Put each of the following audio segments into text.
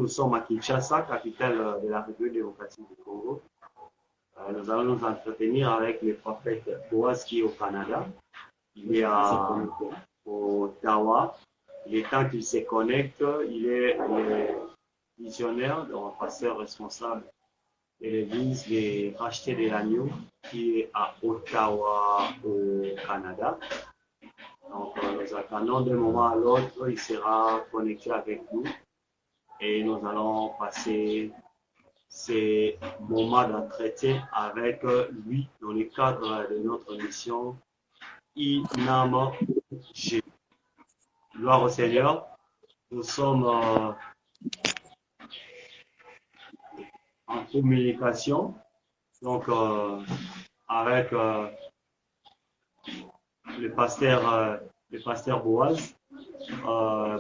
nous sommes à Kinshasa, capitale de la République démocratique du Congo. Nous allons nous entretenir avec le prophète Boaz qui est au Canada. Il est à Ottawa. Il est temps qu'il se connecte. Il est le visionnaire, donc pasteur responsable de l'église des rachetés de l'agneau qui est à Ottawa au Canada. Donc nous attendons d'un moment à l'autre, il sera connecté avec nous et nous allons passer ces moments d'entretien avec lui dans le cadre de notre mission INAM G. Gloire au Seigneur. Nous sommes en communication, donc avec le pasteur Boaz.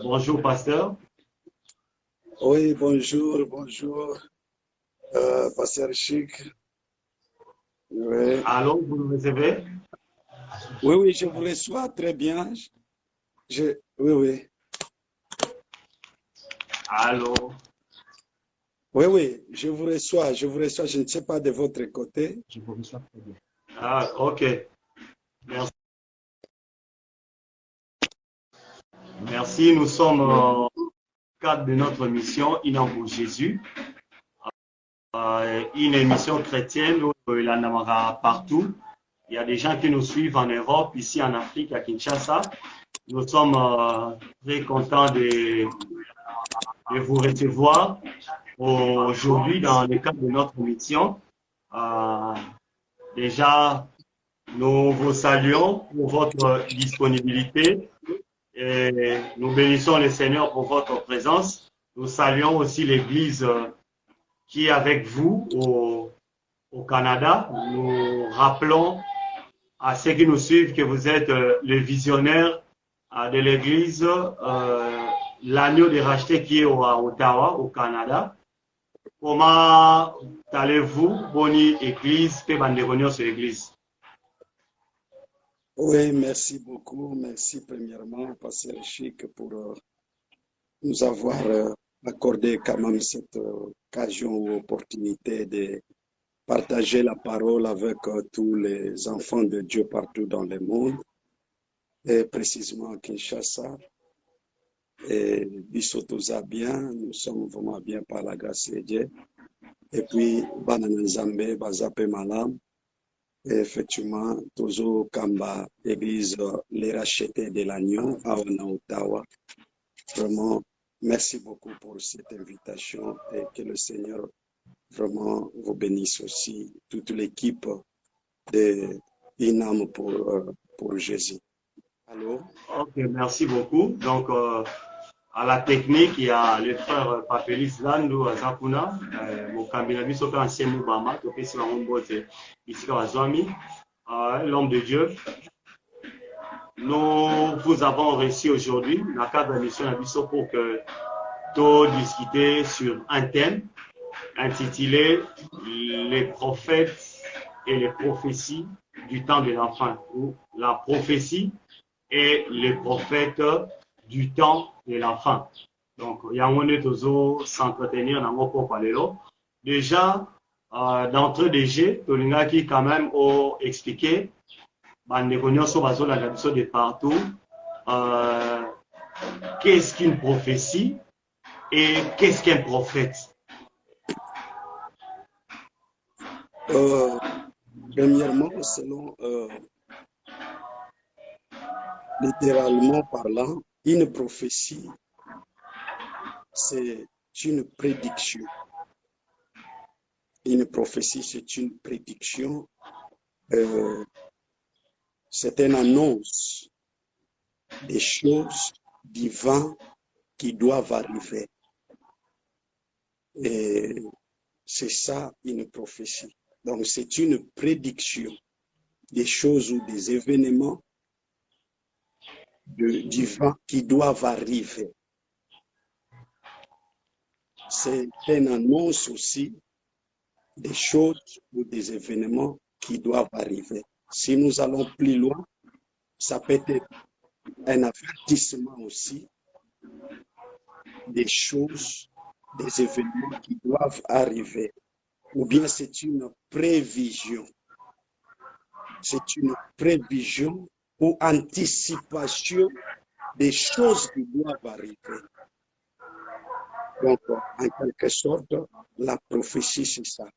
Bonjour, pasteur. Oui, bonjour, bonjour, pasteur Chic. Oui. Allô, vous nous recevez? Oui, oui, je vous reçois très bien. Oui, oui. Allô? Oui, oui, je vous reçois, je ne sais pas de votre côté. Je vous reçois très bien. Ah, ok. Merci. Merci, nous sommes au cadre de notre mission Inam pour Jésus. Une émission chrétienne où il en aura partout. Il y a des gens qui nous suivent en Europe, ici en Afrique, à Kinshasa. Nous sommes très contents de vous recevoir aujourd'hui dans le cadre de notre mission. Déjà, nous vous saluons pour votre disponibilité et nous bénissons le Seigneur pour votre présence. Nous saluons aussi l'Église qui est avec vous au Canada. Nous rappelons à ceux qui nous suivent que vous êtes le visionnaire de l'Église, l'agneau des rachetés qui est à Ottawa, au Canada. Comment allez-vous, Boni Église, Pébandegonio sur l'Église? Oui, merci beaucoup. Merci premièrement, pasteur Chic, pour nous avoir accordé quand même cette occasion ou opportunité de partager la parole avec tous les enfants de Dieu partout dans le monde, et précisément à Kinshasa. Et Bisotoza bien, nous sommes vraiment bien par la grâce de Dieu. Et puis, Bananzambe, Bazape Malam, et effectivement, Tozo Kamba, église Les Rachetés de l'Agneau à Ottawa. Vraiment, merci beaucoup pour cette invitation et que le Seigneur vraiment vous bénisse aussi, toute l'équipe de INAM pour Jésus. Allô? Ok, merci beaucoup. Donc, à la technique, il y a le frère Papelis Lando Zakuna, Mokambina Bisoka ancien Moubama, Topesi Mambote, ici Kawazwami, l'homme de Dieu. Nous vous avons reçu aujourd'hui, dans le cadre de la mission Abisso, pour que nous discuter sur un thème intitulé Les prophètes et les prophéties du temps de l'enfant, ou la prophétie et les prophètes du temps de l'enfant. Donc, il y a un tozo s'entretenir dans mon propre palélo. Déjà, d'entre des jeux, Tolinga qui quand même ont expliqué, de partout, qu'est-ce qu'une prophétie et qu'est-ce qu'un prophète? Premièrement, selon littéralement parlant, une prophétie, c'est une prédiction. Une prophétie, c'est une prédiction. C'est une annonce des choses divines qui doivent arriver. Et c'est ça une prophétie. Donc c'est une prédiction des choses ou des événements divins qui doivent arriver. C'est une annonce aussi des choses ou des événements qui doivent arriver. Si nous allons plus loin, ça peut être un avertissement aussi des choses des événements qui doivent arriver, ou bien c'est une prévision. C'est une prévision ou anticipation des choses qui doivent arriver. Donc, en quelque sorte, la prophétie, c'est ça.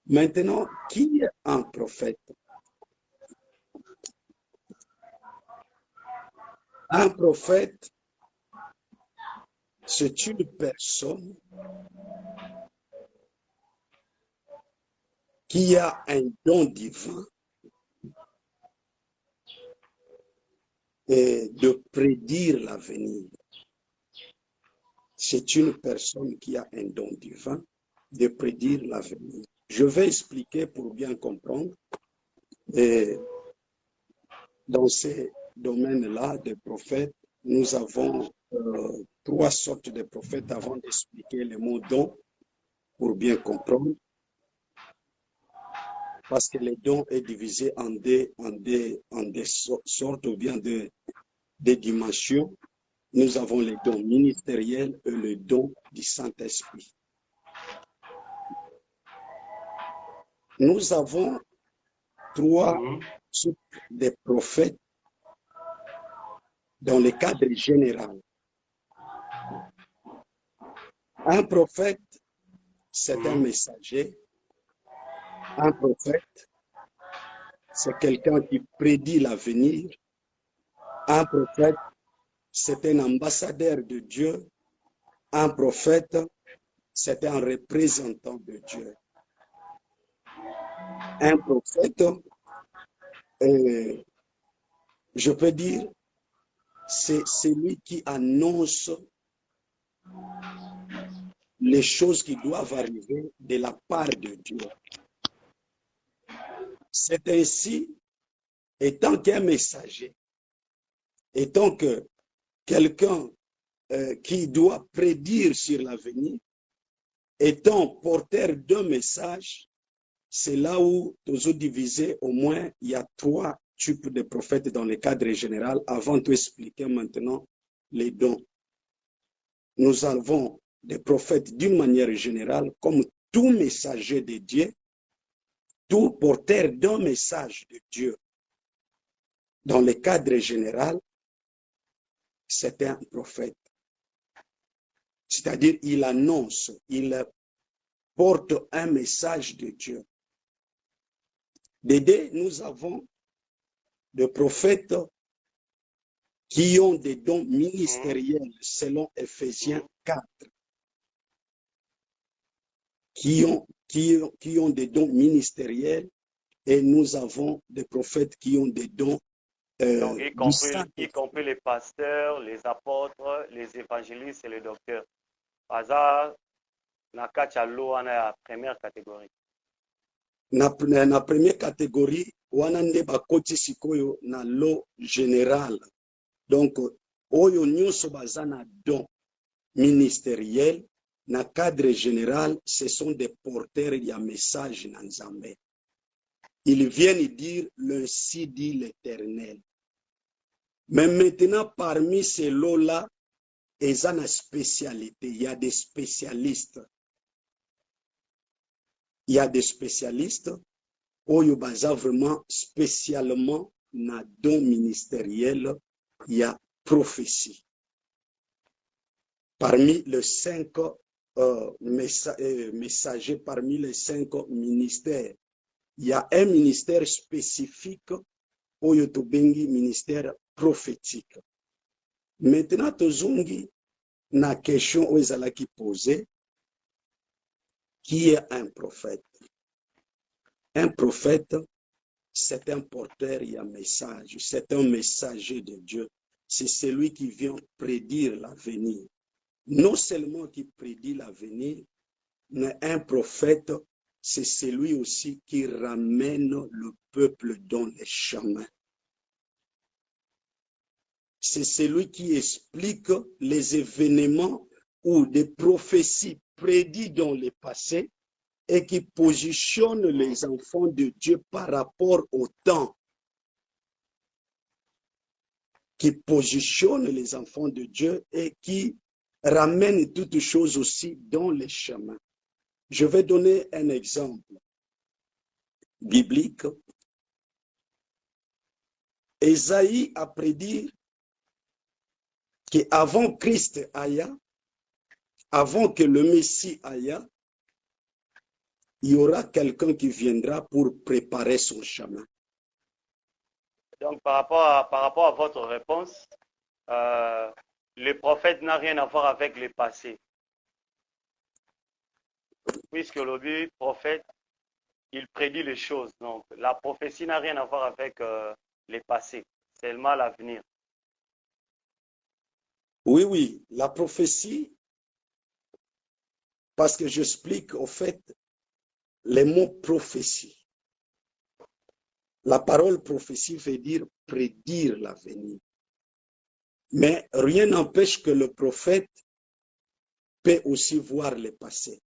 Maintenant, qui est un prophète? Un prophète, c'est une personne qui a un don divin et de prédire l'avenir. C'est une personne qui a un don divin de prédire l'avenir. Je vais expliquer pour bien comprendre. Et dans ces domaines-là des prophètes, nous avons trois sortes de prophètes avant d'expliquer le mot don pour bien comprendre. Parce que le don est divisé en des sortes ou bien des dimensions. Nous avons les dons ministériels et le don du Saint-Esprit. Nous avons trois types de prophètes dans le cadre général. Un prophète, c'est un messager. Un prophète, c'est quelqu'un qui prédit l'avenir. Un prophète, c'est un ambassadeur de Dieu. Un prophète, c'est un représentant de Dieu. Un prophète, je peux dire, c'est celui qui annonce les choses qui doivent arriver de la part de Dieu. C'est ainsi, étant qu'un messager, étant que quelqu'un qui doit prédire sur l'avenir, étant porteur d'un message, c'est là où, toujours divisé, au moins, il y a trois types de prophètes dans le cadre général, avant de expliquer maintenant les dons. Nous avons des prophètes d'une manière générale, comme tout messager de Dieu, tout porteur d'un message de Dieu. Dans le cadre général, c'est un prophète. C'est-à-dire, il annonce, il porte un message de Dieu. Des nous avons des prophètes qui ont des dons ministériels selon Ephésiens 4. Qui ont des dons ministériels et nous avons des prophètes qui ont des dons donc, y compris les pasteurs, les apôtres, les évangélistes et les docteurs. Hasard, na la première catégorie. Na première catégorie, wana nde bakoti sikoyo na lo général. Donc, oyo nyonso baza na don ministériel, na cadre général, ce sont des porteurs de message na Nzambe. Ils viennent dire, ainsi dit l'Éternel. Mais maintenant, parmi ces lots-là, il y a une spécialité, il y a des spécialistes. Il y a des spécialistes, oyo baza vraiment spécialement na don ministériel, il y a prophétie. Parmi les 5 messagers, parmi les 5 ministères, il y a un ministère spécifique, oyo tobengi ministère prophétique. Maintenant, tozongi na question oyo ezalaki posée, qui est un prophète? Un prophète, c'est un porteur, il y a un message, c'est un messager de Dieu. C'est celui qui vient prédire l'avenir. Non seulement qui prédit l'avenir, mais un prophète, c'est celui aussi qui ramène le peuple dans les chemins. C'est celui qui explique les événements ou des prophéties prédites dans le passé et qui positionne les enfants de Dieu par rapport au temps. Qui positionne les enfants de Dieu et qui ramène toutes choses aussi dans les chemins. Je vais donner un exemple biblique. Ésaïe a prédit qu'avant Christ aille, avant que le Messie aille, il y aura quelqu'un qui viendra pour préparer son chemin. Donc, par rapport à votre réponse, le prophète n'a rien à voir avec le passé. Puisque le prophète, il prédit les choses. Donc, la prophétie n'a rien à voir avec le passé, seulement l'avenir. Oui, la prophétie, parce que j'explique au fait les mots prophétie. La parole prophétie veut dire prédire l'avenir. Mais rien n'empêche que le prophète peut aussi voir le passé.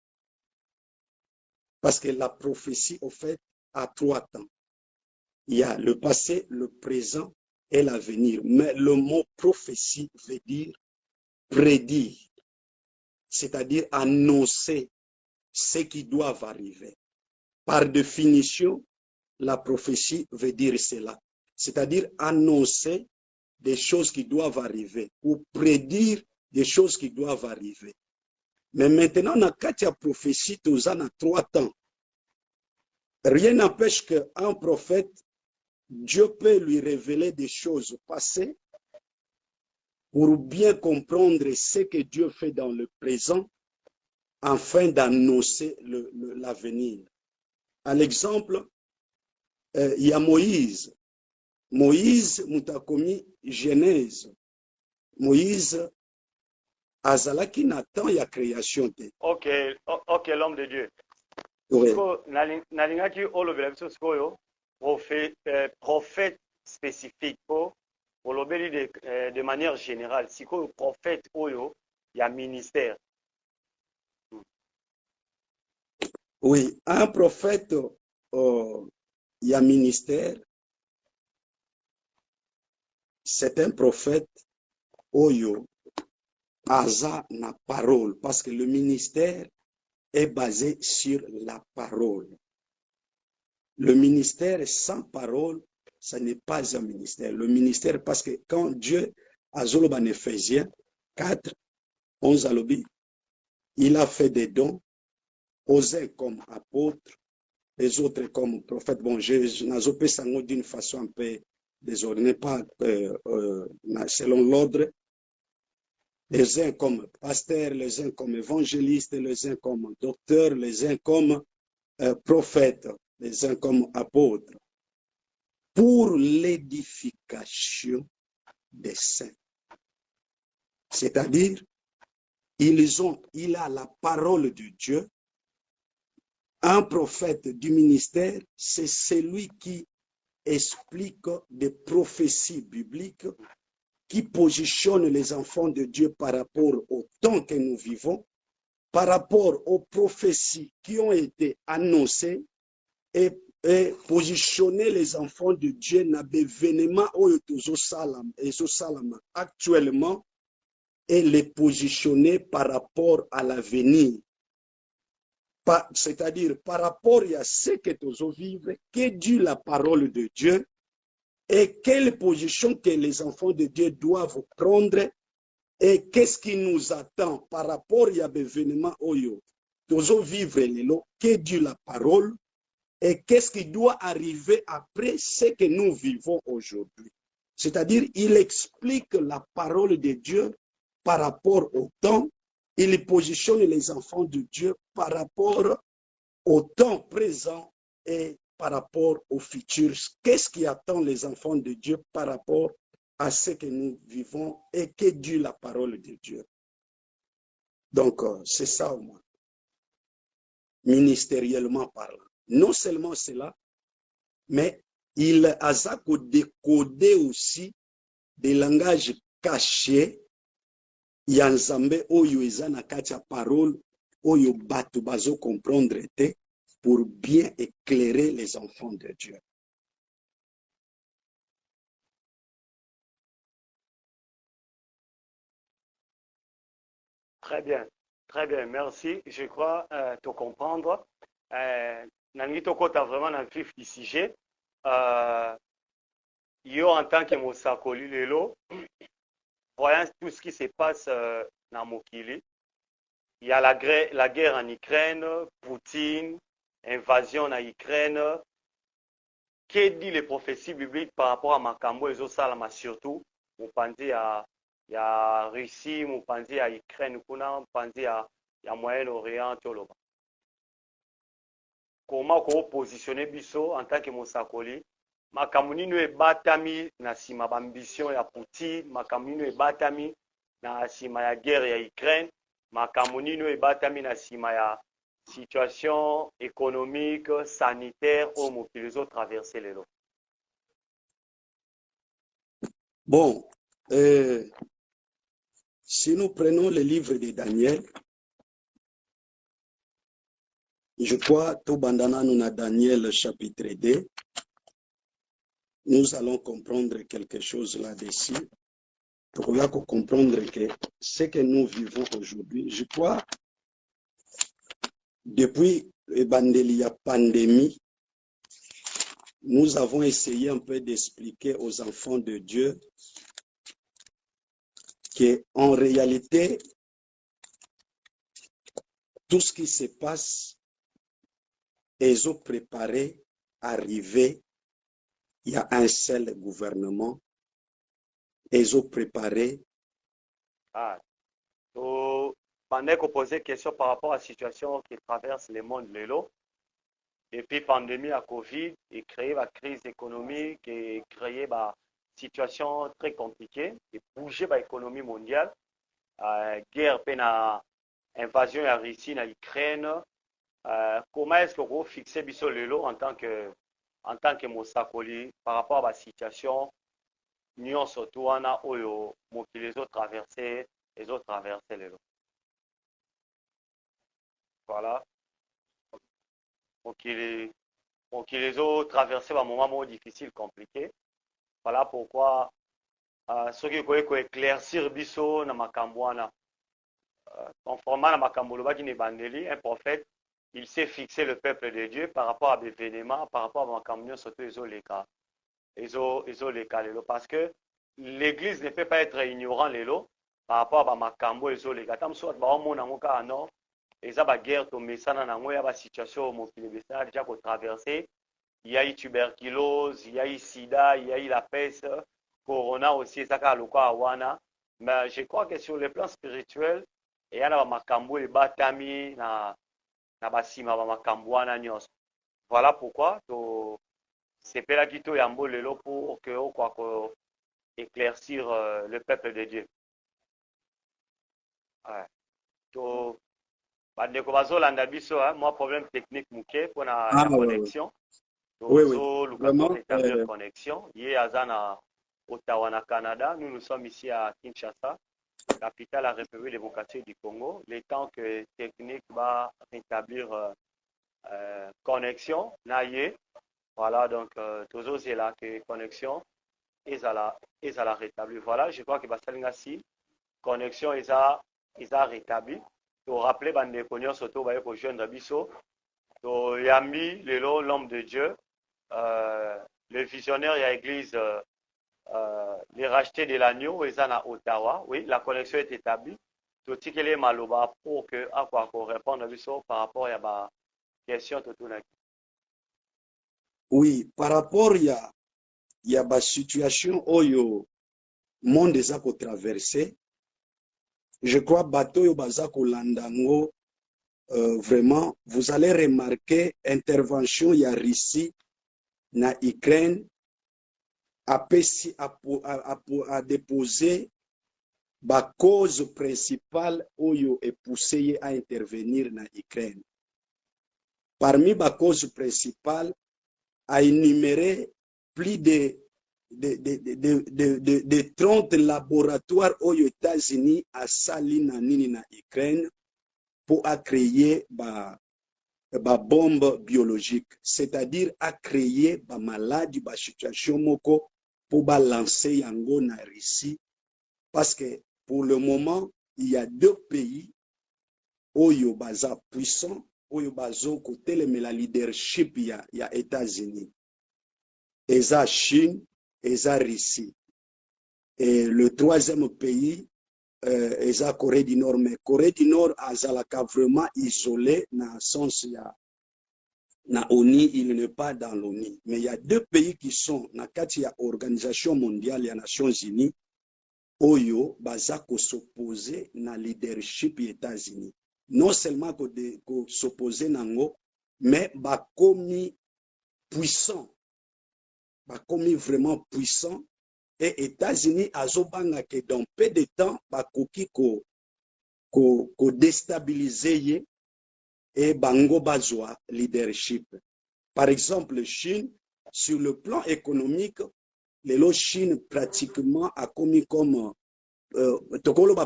Parce que la prophétie, au fait, a 3 temps. Il y a le passé, le présent et l'avenir. Mais le mot prophétie veut dire prédire, c'est-à-dire annoncer ce qui doit arriver. Par définition, la prophétie veut dire cela, c'est-à-dire annoncer des choses qui doivent arriver ou prédire des choses qui doivent arriver. Mais maintenant, dans la prophétie, tu as 3 temps. Rien n'empêche qu'un prophète, Dieu peut lui révéler des choses passées pour bien comprendre ce que Dieu fait dans le présent afin d'annoncer l'avenir. À l'exemple, il y a Moïse. Moïse, mutakomi Genèse. Moïse, azalaki Nathan, il y a création. Ok, l'homme de Dieu. Oui. Nalingaki olobela biso sikoyo prophète spécifique po olobeli de manière générale sikoyo prophète oyo ya ministère. Oui, un prophète il y a ministère, c'est un prophète oyo aza na parole parce que le ministère est basé sur la parole. Le ministère sans parole, ça n'est pas un ministère. Le ministère, parce que quand Dieu, à Zoloban Ephésiens 4, 11 à l'obit, il a fait des dons aux uns comme apôtres, les autres comme prophètes. Bon, je n'ai pas d'une façon un peu désordonnée, pas selon l'ordre. Les uns comme pasteurs, les uns comme évangélistes, les uns comme docteurs, les uns comme prophètes, les uns comme apôtres, pour l'édification des saints. C'est-à-dire, il a la parole de Dieu. Un prophète du ministère, c'est celui qui explique des prophéties bibliques, qui positionne les enfants de Dieu par rapport au temps que nous vivons, par rapport aux prophéties qui ont été annoncées et positionner les enfants de Dieu dans l'événement actuellement et les positionner par rapport à l'avenir. C'est-à-dire par rapport à ce que nous vivons, que dit la parole de Dieu et quelle position que les enfants de Dieu doivent prendre et qu'est-ce qui nous attend par rapport à l'événement oyo. Nous vivons que dit la parole et qu'est-ce qui doit arriver après ce que nous vivons aujourd'hui. C'est-à-dire, il explique la parole de Dieu par rapport au temps, il positionne les enfants de Dieu par rapport au temps présent et par rapport au futur. Qu'est-ce qui attend les enfants de Dieu par rapport à ce que nous vivons et que dit la parole de Dieu. Donc, c'est ça au moins, ministériellement parlant. Non seulement cela, mais il a décodé aussi des langages cachés ya nzambe oyo eza na kati ya parole oyo bato bazo comprendre te pour bien éclairer les enfants de Dieu. Très bien, très bien, merci. Je crois te comprendre. Nangi Toko, tu as vraiment un vif du sujet. Euh, Yo, en tant que Mosakoli Lelo, voyant tout ce qui se passe dans Mokili, il y a la guerre en Ukraine, Poutine, invasion en Ukraine. Que dit les prophéties bibliques par rapport à Makambo et Zosalama surtout? Vous pensez il y a Russie, vous pensez à Ukraine, vous pensez à Moyen-Orient, comment vous positionnez biso en tant que Mosakoli? Makambo nino ebatami na sima bambition ya Poutine, makambo nino ebatami na sima ya guerre ya Ukraine, makambo nino ebatami na sima ya situation économique, sanitaire au mokili ezo traverser lelo. Bon, si nous prenons le livre de Daniel, je crois, tout bandana nous a Daniel chapitre 2, nous allons comprendre quelque chose là-dessus. Pour comprendre que ce que nous vivons aujourd'hui, je crois, depuis la pandémie, nous avons essayé un peu d'expliquer aux enfants de Dieu qu'en réalité, tout ce qui se passe, ils ont préparé, arrivé, il y a un seul gouvernement, ils ont préparé. Pendant qu'on posait question par rapport à la situation qui traverse le monde, depuis la pandémie à Covid, et créé la crise économique, et créé la situation très compliquée, et bouger l'économie mondiale, guerre, invasion de la Russie, en Ukraine. Comment est-ce que vous fixez biso lelo en tant que Mosakoli par rapport à la situation Nyon surtout wana oyo mokili les autres traversés lelo. Voilà. Mokili les autres traversés un moment difficile, compliqué. Voilà pourquoi ceux qui koyeko éclaircir biso na makambo wana conformément à makambo lobaki ne bandeli, un prophète, il s'est fixé le peuple de Dieu par rapport à l'événement, par rapport à makambo surtout les lelo, parce que l'église ne peut pas être ignorant lelo par rapport à makambo ezoleka tam soit ba omona moka non eza ba guerre to mesana na ngoya ba situation mokili besana déjà ko traverser, il y a eu tuberculose, il y a eu sida, il y a eu la peste, corona aussi ezaka lokwa wana, mais je crois que sur le plan spirituel et yana ba makambo ebatami na basima ba makambo wana nyonso. Voilà pourquoi to sepela kito yambo lelo pour que o kwa ko éclaircir le peuple de Dieu. Ouais. To bandeko bazolanda biso moi problème technique muke pour la connexion. Oui, Vraiment, établir connexion. Hier à Ottawa, na Canada, nous sommes ici à Kinshasa, capitale de la République démocratique du Congo. Le temps que technique va rétablir connexion, voilà, donc toujours c'est là que connexion est à la rétablir. Voilà, je crois que Basalingasi, connexion est à rétablir. Pour rappeler bande cognon surtout va pour joindre biso, to yambi lelo l'homme de Dieu, le visionnaire de l'église, les rachetés de l'agneau, ils sont à Ottawa. Oui, la connexion est établie. Tout ce qui est maloba pour que à quoi répondre à biso par rapport à la question de tout. Oui, par rapport à la situation où le monde est traversé, je crois bateau yo bazako landango vraiment vous allez remarquer intervention ya Russie na Ukraine a déposer la cause principale oyo est poussé à intervenir na Ukraine. Parmi la cause principale a énuméré plus de 30 laboratoires aux États-Unis à sali na nini na Ukraine pour créer ba bombe biologique, c'est-à-dire à créer ba maladie, ba situation moko pour lancer yango na Russie, parce que pour le moment il y a deux pays oyo baza puissant, oyo bazo côté mais la leadership ya États-Unis. Eza Chine, eza Russie. Et le troisième pays, eza Corée du Nord. Mais Corée du Nord azalaka vraiment isolé dans le sens ya na ONU, il n'est pas dans l'ONU. Mais il y a deux pays qui sont dans la Organisation mondiale des Nations Unies, oyo baza ko s'opposer na leadership des États-Unis. Non seulement ko s'opposer nango, mais bakomi puissant, bakomi vraiment puissant. Et États-Unis azobanga que dans peu de temps bakoki ko déstabiliser et bango bazwa leadership. Par exemple, Chine, sur le plan économique, la Chine pratiquement a commis comme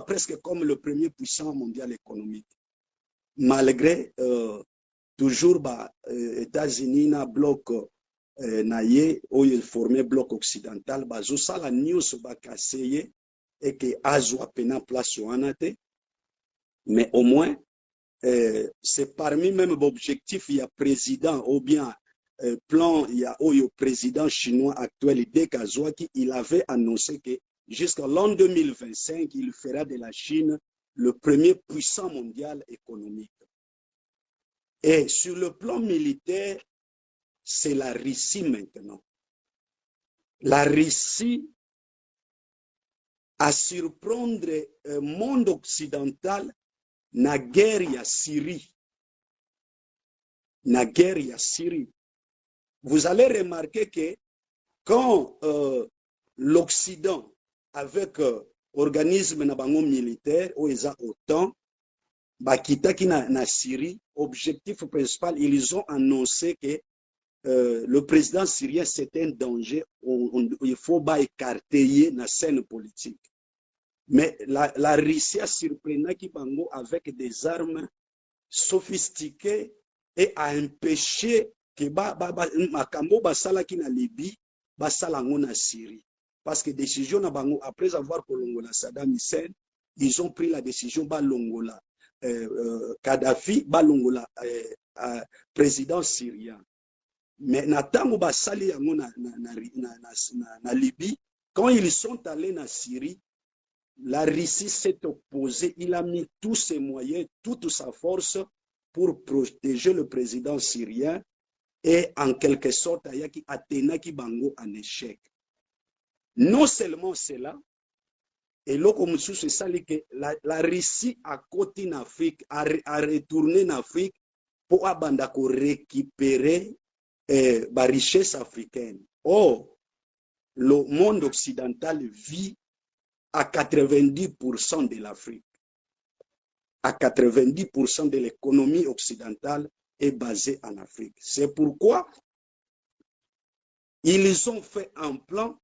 presque comme le premier puissant mondial économique. Malgré toujours États-Unis na bloc naye où il formait bloc occidental, bazo sala news bakaseye et que azwa pena place wanate, mais au moins c'est parmi même l'objectif, il y a président ou bien plan, il y a le président chinois actuel, Deng Xiaoping, il avait annoncé que jusqu'en l'an 2025, il fera de la Chine le premier puissant mondial économique. Et sur le plan militaire, c'est la Russie maintenant. La Russie a surprendre le monde occidental na guerre ya Syrie. Na guerre ya Syrie. Vous allez remarquer que quand l'Occident, avec organisme na bango militaire, ou ils ont autant, bakitaki na Syrie, objectif principal, ils ont annoncé que le président syrien c'est un danger, il faut pas écarter la scène politique. Mais la Russie a surpris Bango avec des armes sophistiquées et a empêché que Makambo basala ki na Libye, basala na Syrie. Parce que décision na Bango, après avoir kolongola Saddam Hussein, ils ont pris la décision balongola Kadhafi, balongola président syrien. Mais natango basali yango na Libye, quand ils sont allés na Syrie, la Russie s'est opposée, il a mis tous ses moyens, toute sa force pour protéger le président syrien et en quelque sorte, Ayaki Athénaki Bango en échec. Non seulement cela, et là, comme c'est ça que la Russie a côté en Afrique, a retourné en Afrique pour récupérer la richesse africaine. Or, le monde occidental vit à 90% de l'Afrique. À 90% de l'économie occidentale est basée en Afrique. C'est pourquoi ils ont fait un plan,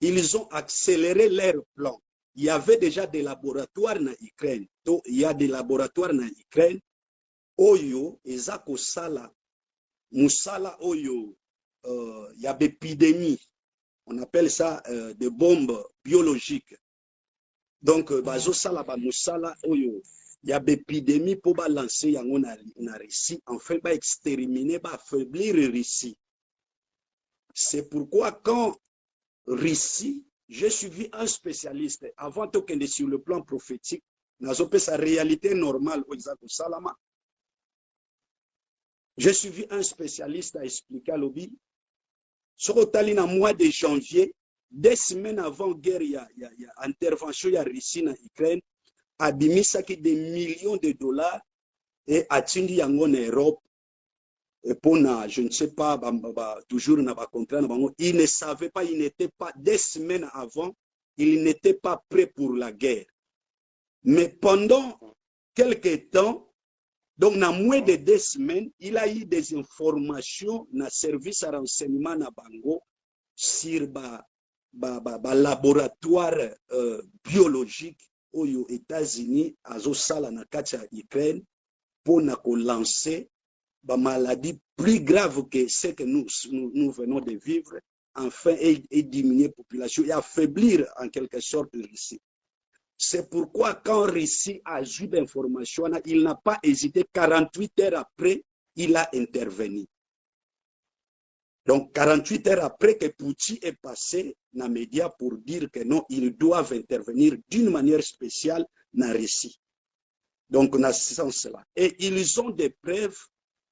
ils ont accéléré leur plan. Il y avait déjà des laboratoires en Ukraine. Donc, il y a des laboratoires en Ukraine. Oyo, ezako sala, musala oyo, il y a des épidémies. On appelle ça des bombes biologiques. Donc, bazo sala ba musala oyo, il y a des épidémies pour balancer yango na Russie, enfin ba exterminer, ba affaiblir Russie. C'est pourquoi quand Russie, j'ai suivi un spécialiste avant de aller sur le plan prophétique, nazope sa réalité normale au Isaac Salama. J'ai suivi un spécialiste à expliquer à l'obi. Sur le mois de janvier, 2 semaines avant guerre, il y a intervention, il y a Russie en Ukraine, a bimisaki des millions de dollars et a tindi yango en Europe. Et pour je ne sais pas, toujours na ba contrat, il ne savait pas, il n'était pas, 2 semaines avant, il n'était pas prêt pour la guerre. Mais pendant quelques temps, donc, dans moins de 2 semaines, il a eu des informations dans le service à renseignement na Bango sur le laboratoire biologique aux États-Unis, à Zosala na Katia Ukraine, pour lancer des maladies plus graves que ce que nous venons de vivre, enfin, et diminuer la population et affaiblir en quelque sorte Russie. C'est pourquoi quand Russie a eu d'informations, il n'a pas hésité. 48 heures après, il a intervenu. Donc, 48 heures après que Poutine est passé dans les médias pour dire que non, ils doivent intervenir d'une manière spéciale dans Russie. Donc, dans ce sens-là. Et ils ont des preuves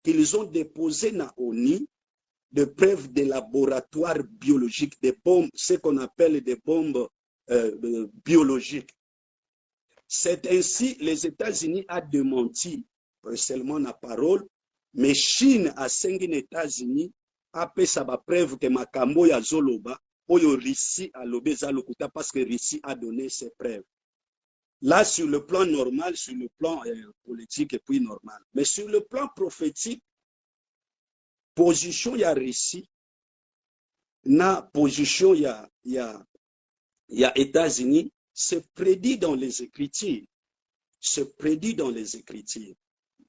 qu'ils ont déposées dans l'ONU, des preuves de laboratoires biologiques, des bombes, ce qu'on appelle des bombes biologiques. C'est ainsi les États-Unis ont démenti seulement la parole, mais Chine a cinq États-Unis a fait sa preuve que makambo ya zoloba oyo Russie a lobé za lokuta parce que Russie a donné ses preuves. Là, sur le plan normal, sur le plan politique et puis normal. Mais sur le plan prophétique, position ya Russie, na position ya États-Unis, se prédit dans les Écritures. Se prédit dans les Écritures.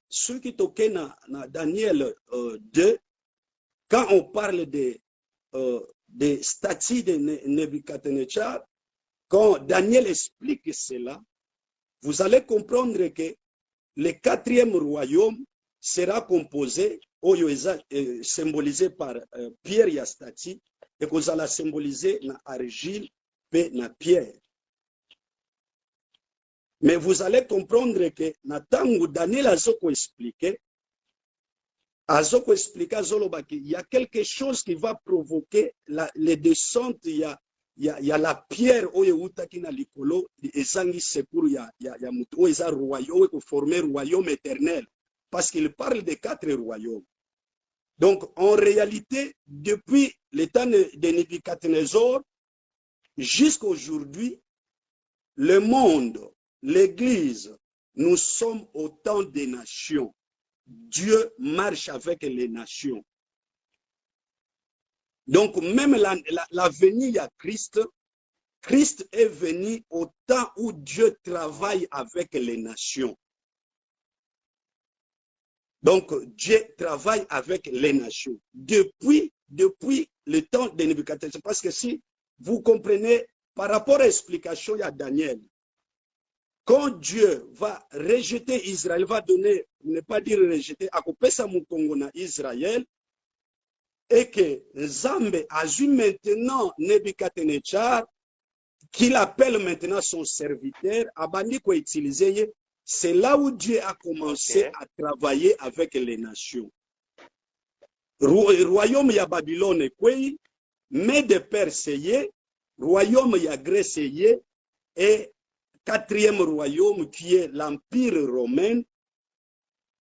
Ce qui toquait dans Daniel 2, quand on parle des statues de Nebuchadnezzar, quand Daniel explique cela, vous allez comprendre que le quatrième royaume sera composé, symbolisé par pierre et statue, et que vous allez symboliser la argile et la pierre. Mais vous allez comprendre que Natangu Daniel a expliqué, il y a quelque chose qui va provoquer les descentes, il y a la pierre qui na likolo ezangi secours ya mutu eza royaume pour former royaume éternel parce qu'il parle de 4 royaumes. Donc en réalité depuis le temps de Nebuchadnezzar jusqu'à aujourd'hui le monde, l'église, nous sommes au temps des nations. Dieu marche avec les nations. Donc, même la venue à Christ, Christ est venu au temps où Dieu travaille avec les nations. Donc, Dieu travaille avec les nations. Depuis le temps de Nebuchadnezzar. Parce que si vous comprenez, par rapport à l'explication, il y a Daniel. Quand Dieu va rejeter Israël, va donner, ne pas dire rejeter, à Kopesa Mukongona Israël, et que Nzambe a eu maintenant Nebuchadnezzar, qu'il appelle maintenant son serviteur, Abandi ko utiliser, c'est là où Dieu a commencé à travailler avec les nations. Royaume ya Babylone, mais de Perse, royaume ya Grèce, et quatrième royaume qui est l'Empire romain,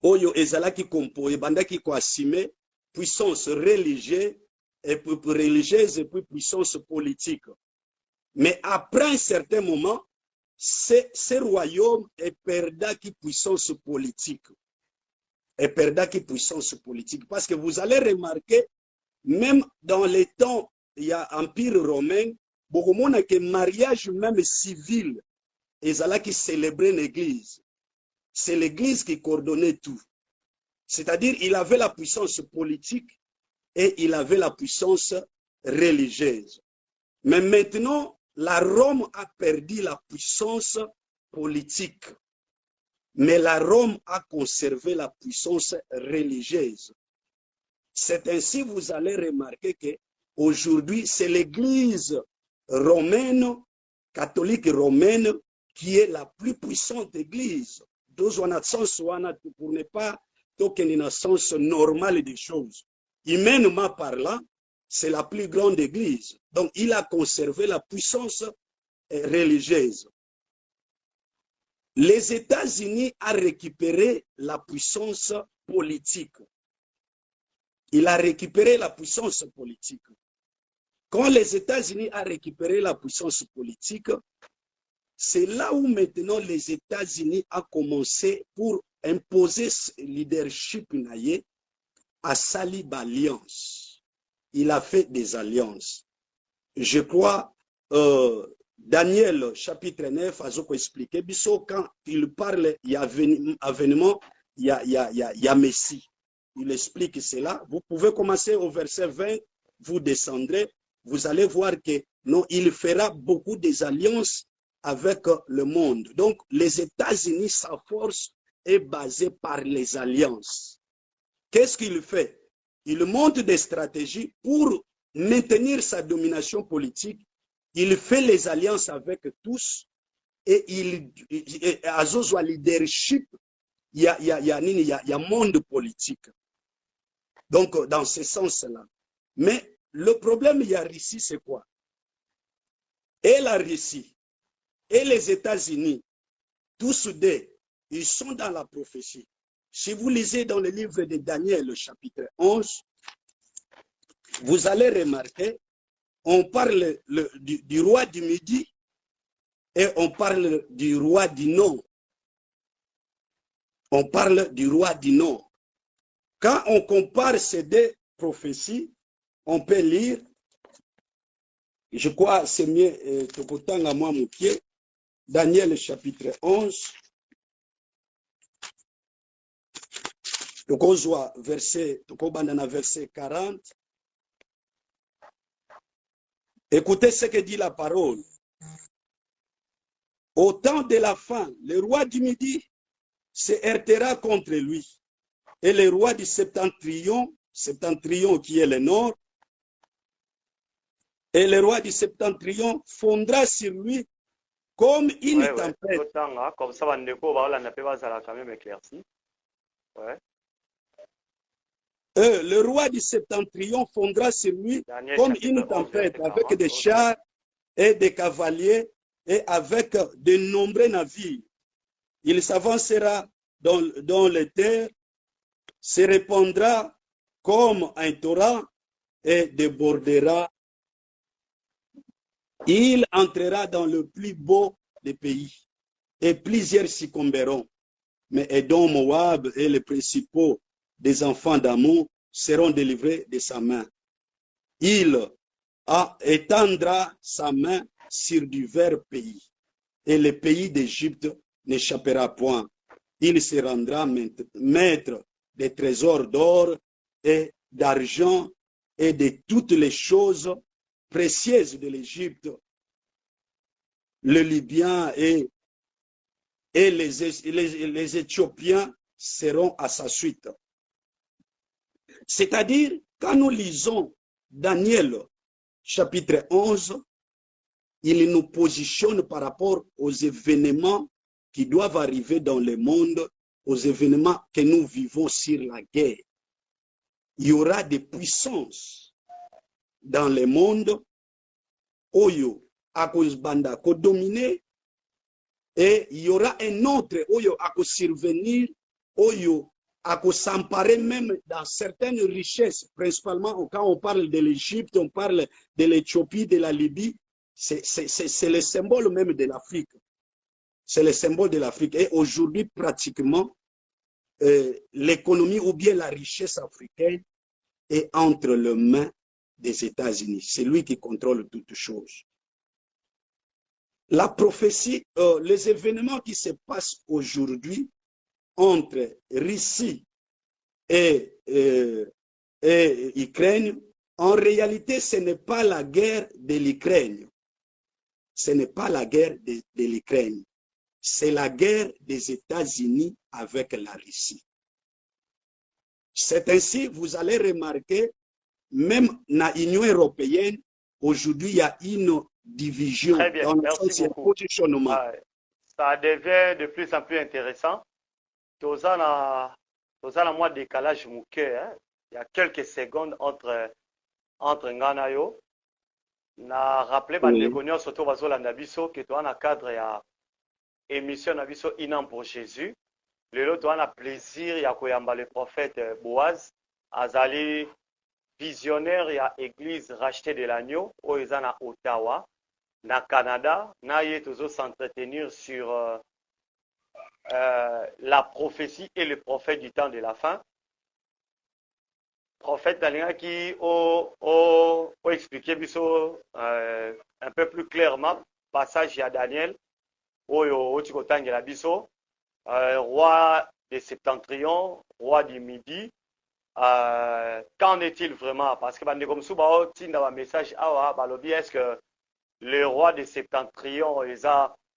Oyo Ezalaki Kompo, Bandaki Kwasime, puissance religieuse et puis puissance politique. Mais après un certain moment, ce royaume est perdu puissance politique. Et perdu puissance politique. Parce que vous allez remarquer, même dans les temps, il y a Empire romain, beaucoup de monde que mariage même civil, Ezalaki célébrait l'église. C'est l'église qui coordonnait tout. C'est-à-dire, il avait la puissance politique et il avait la puissance religieuse. Mais maintenant, la Rome a perdu la puissance politique. Mais la Rome a conservé la puissance religieuse. C'est ainsi que vous allez remarquer qu'aujourd'hui, c'est l'église romaine, catholique romaine, qui est la plus puissante église. Pour ne pas toquer dans le sens normal des choses. Humainement parlant, c'est la plus grande église. Donc, il a conservé la puissance religieuse. Les États-Unis ont récupéré la puissance politique. Il a récupéré la puissance politique. Quand les États-Unis ont récupéré la puissance politique, c'est là où maintenant les États-Unis ont commencé pour imposer ce leadership à Salib Alliance. Il a fait des alliances. Je crois, Daniel chapitre 9 a expliqué, quand il parle, il y a avènement, il y a Messie. Il explique cela. Vous pouvez commencer au verset 20, vous descendrez, vous allez voir que non, il fera beaucoup des alliances avec le monde. Donc, les États-Unis, sa force est basée par les alliances. Qu'est-ce qu'il fait? Il monte des stratégies pour maintenir sa domination politique. Il fait les alliances avec tous et il a un leadership. Il y a monde politique. Donc, dans ce sens-là. Mais le problème, il y a Russie, c'est quoi? Et la Russie et les États-Unis, tous deux, ils sont dans la prophétie. Si vous lisez dans le livre de Daniel, le chapitre 11, vous allez remarquer, on parle du roi du Midi et on parle du roi du Nord. On parle du roi du Nord. Quand on compare ces deux prophéties, on peut lire, je crois c'est mieux, Tokotanga moi mon pied, Daniel chapitre 11, verset 40. Écoutez ce que dit la parole. Au temps de la fin, le roi du Midi se heurtera contre lui. Et le roi du septentrion qui est le nord, et le roi du septentrion fondra sur lui comme une tempête. Comme ça, on peut quand même éclairci. Ouais. Le roi du septentrion fondra sur lui comme une tempête, avec des chars et des cavaliers et avec de nombreux navires. Il s'avancera dans les terres, se répandra comme un torrent et débordera. Il entrera dans le plus beau des pays et plusieurs succomberont. Mais Édom, Moab et les principaux des enfants d'Ammon seront délivrés de sa main. Il étendra sa main sur divers pays et le pays d'Égypte n'échappera point. Il se rendra maître des trésors d'or et d'argent et de toutes les choses précieuses de l'Égypte. Le Libyen et les Éthiopiens seront à sa suite. C'est-à-dire, quand nous lisons Daniel chapitre 11, il nous positionne par rapport aux événements qui doivent arriver dans le monde, aux événements que nous vivons sur la guerre. Il y aura des puissances dans le monde, Oyo, Akosbanda, ko dominer, et il y aura un autre, Oyo, à survenir, Oyo, à s'emparer même dans certaines richesses, principalement quand on parle de l'Égypte, on parle de l'Éthiopie, de la Libye, c'est le symbole même de l'Afrique. C'est le symbole de l'Afrique. Et aujourd'hui, pratiquement, l'économie ou bien la richesse africaine est entre les mains des États-Unis. C'est lui qui contrôle toutes choses. La prophétie, les événements qui se passent aujourd'hui entre Russie et Ukraine, en réalité, ce n'est pas la guerre de l'Ukraine. Ce n'est pas la guerre de l'Ukraine. C'est la guerre des États-Unis avec la Russie. C'est ainsi, vous allez remarquer, même dans l'Union européenne, aujourd'hui, il y a une division. Très bien, merci beaucoup. Ça devient de plus en plus intéressant. Toza na moi décalage mouké, hein? Il y a quelques secondes entre Nganayo. Na rappelé bandeko surtout bazolanda biso que toi na cadre ya émission na biso Inam pour Jésus. Lelo toi na plaisir ya koyamba le prophète Boaz azali visionnaire ya église rachetée de l'agneau au na Ottawa na Canada. Na ye tozo s'entretenir sur la prophétie et le prophète du temps de la fin. Prophète Dalinga qui a expliqué biso un peu plus clairement passage à Daniel au Tikotangela biso roi des septentrions, roi du midi. Qu'en est-il vraiment? Parce que comme souvent tinda un message awa balobi est-ce que le roi des septentrions